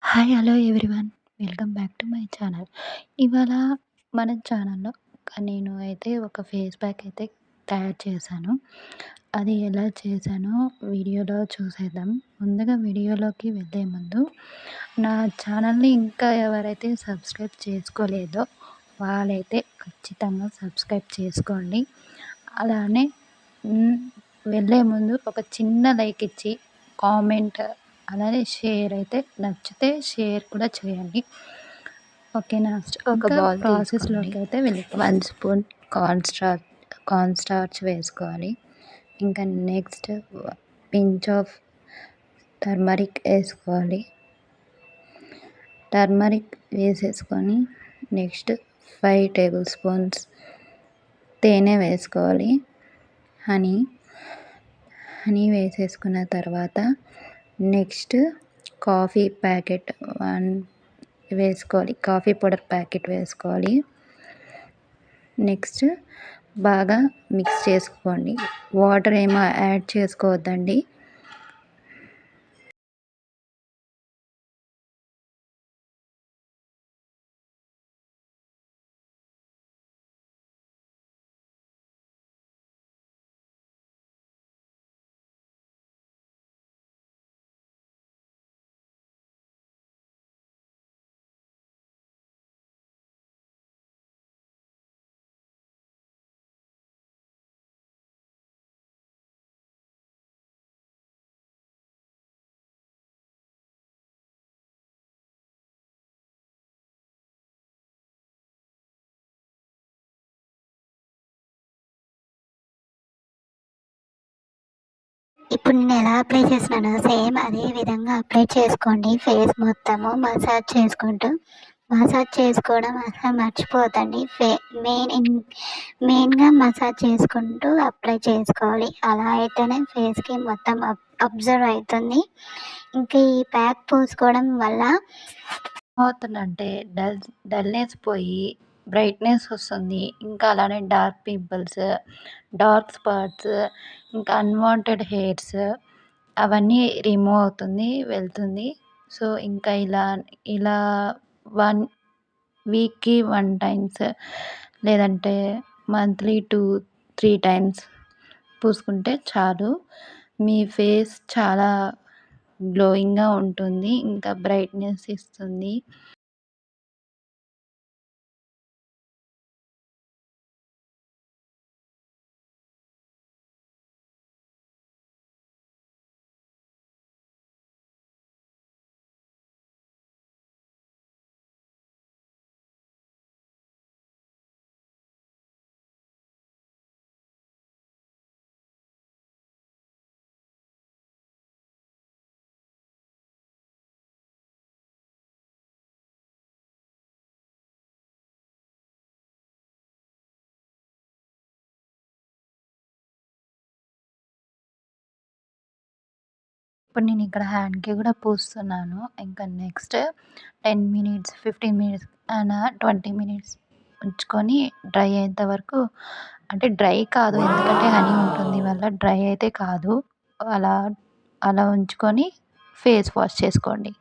Hi! Hello everyone. Welcome back to my channel. ఇవాళ మన ఛానల్‌లో నేను అయితే ఒక ఫేస్ ప్యాక్ అయితే తయారు చేశాను. అది ఎలా చేశానో వీడియోలో చూసేద్దాం. ముందుగా వీడియోలోకి వెళ్ళే ముందు నా ఛానల్‌ని ఇంకా ఎవరైతే సబ్స్క్రైబ్ చేసుకోలేదో వాళ్ళైతే ఖచ్చితంగా సబ్స్క్రైబ్ చేసుకోండి. అలానే హ్మ్. వెళ్ళే ముందు ఒక చిన్న లైక్ ఇచ్చి కామెంట్ అలానే షేర్ అయితే నచ్చితే షేర్ కూడా చేయండి. ఓకేనా? ఒక ఇంకా బౌల్ తీసుకోండి. ప్రాసెస్‌లోకి అయితే 1 స్పూన్ కార్న్ స్టార్చ్ వేసుకోవాలి. ఇంకా నెక్స్ట్ పించ్ ఆఫ్ టర్మరిక్ వేసుకోవాలి. టర్మరిక్ వేసేసుకొని నెక్స్ట్ 5 టేబుల్ స్పూన్స్ తేనె వేసుకోవాలి. హనీ వేసేసుకున్న తర్వాత నెక్స్ట్ కాఫీ ప్యాకెట్ 1 వేసుకోవాలి. కాఫీ పౌడర్ ప్యాకెట్ వేసుకోవాలి. నెక్స్ట్ బాగా మిక్స్ చేసుకోండి. వాటర్ ఏమీ యాడ్ చేసుకోవద్దండి. ఇప్పుడు నేను ఎలా అప్లై చేసినానో సేమ్ అదే విధంగా అప్లై చేసుకోండి. ఫేస్ మొత్తము మసాజ్ చేసుకోవడం అసలు మర్చిపోవద్దండి. మెయిన్గా మసాజ్ చేసుకుంటూ అప్లై చేసుకోవాలి. అలా అయితేనే ఫేస్కి మొత్తం అబ్జర్వ్ అవుతుంది. ఇంకా ఈ ప్యాక్ పూసుకోవడం వల్ల ఏమవుతుందంటే డల్‌నెస్ పోయి బ్రైట్‌నెస్ వస్తుంది. ఇంకా అలానే డార్క్ పింపుల్స్, డార్క్ స్పాట్స్, ఇంకా అన్‌వాంటెడ్ హెయిర్స్ అవన్నీ రిమూవ్ అవుతుంది, వెళ్తుంది. సో, ఇంకా ఇలా 1 వీక్‌కి 1 టైమ్స్ లేదంటే మంత్లీ 2, 3 టైమ్స్ పూసుకుంటే చాలు. మీ ఫేస్ చాలా గ్లోయింగ్‌గా ఉంటుంది. ఇంకా బ్రైట్‌నెస్ ఇస్తుంది. ఇప్పుడు నేను ఇక్కడ హ్యాండ్‌కి కూడా పూస్తున్నాను. ఇంకా నెక్స్ట్ 10 మినిట్స్, 15 మినిట్స్ 20 మినిట్స్ ఉంచుకొని డ్రై అయ్యేంత వరకు, అంటే డ్రై కాదు, ఎందుకంటే హనీ ఉంటుంది వల్ల డ్రై అయితే కాదు. అలా అలా ఉంచుకొని ఫేస్ వాష్ చేసుకోండి.